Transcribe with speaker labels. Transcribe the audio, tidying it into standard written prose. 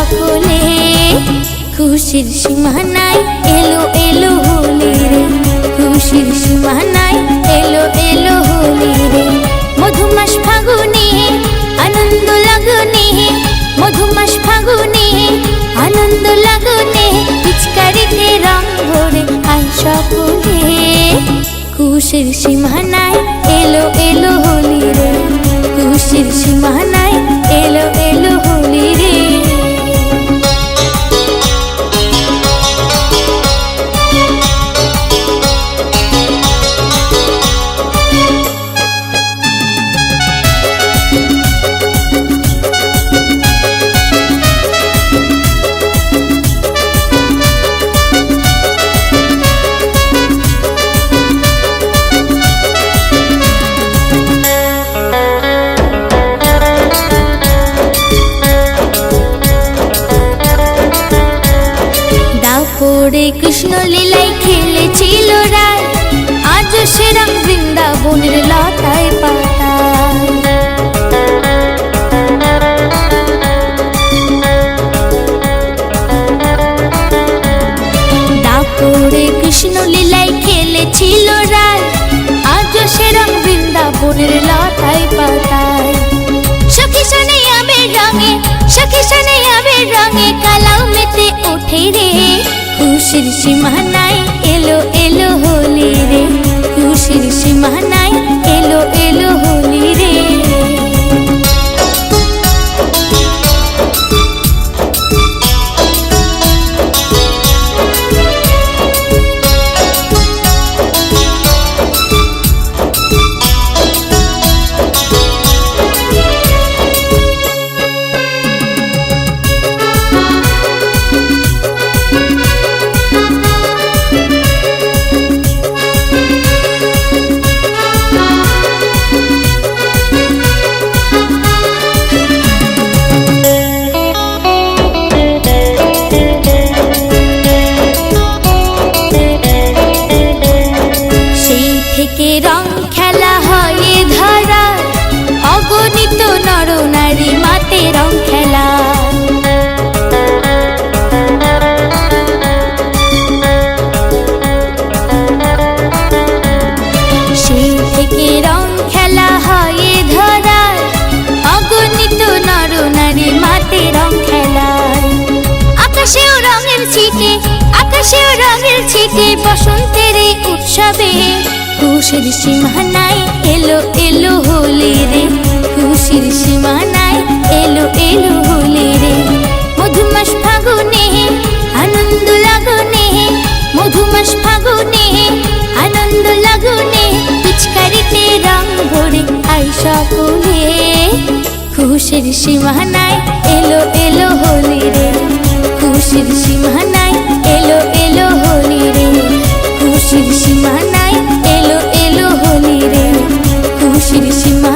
Speaker 1: সকলে খুশির সীমা নাই এলো এলো হোলি রে খুশির সীমা নাই এলো এলো হোলি রে মধুমাস ফাগুনে আনন্দ লাগুনে মধুমাস ফাগুনে আনন্দ লাগুনে পিচকারিতে রং ভরে আয় সকলে খুশির সীমা নাই এলো এলো হোলি রে খুশির সীমা নাই এলো এলো হোলি রে পড়ে কৃষ্ণ লীলাই খেলেছিল রায় আজ সে রং বৃন্দাবনের লতায় পাতায় পড়ে কৃষ্ণ লীলাই খেলেছিল রায় আজ সে রং বৃন্দাবনের লতায় পাতায় সখী শোনে আবের রঙে সখী শোনে আবের রঙে কালাও মেতে ওঠে রে খুশির সীমা নাই এলো এলো হোলি রে খুশির সীমা নাই এলো এলো হোলি রে রং খেলা হয় ধরা অগণিত নর নারী মাতে রং খেলা সেই থেকে রং খেলা হয় ধরা অগণিত নর নারী মাতে রং খেলা আকাশেও রঙের ছিটে আকাশেও রঙের ছিটে বসন্তের উৎসবে খুশির সীমা নাই এলো এলো হোলি রে খুশির সীমা নাই এলো এলো হোলি রে মধুমাস ফাগুনে আনন্দ লাগুনে মধুমাস ফাগুনে আনন্দ লাগুনে পিচকারিতে রং ভরে আয় সকলে খুশির সীমা নাই এলো এলো হোলি রে খুশির সীমা নাই এলো এলো হোলি রে খুশির সীমা নাই এলো এলো হোলি রে খুশির সীমা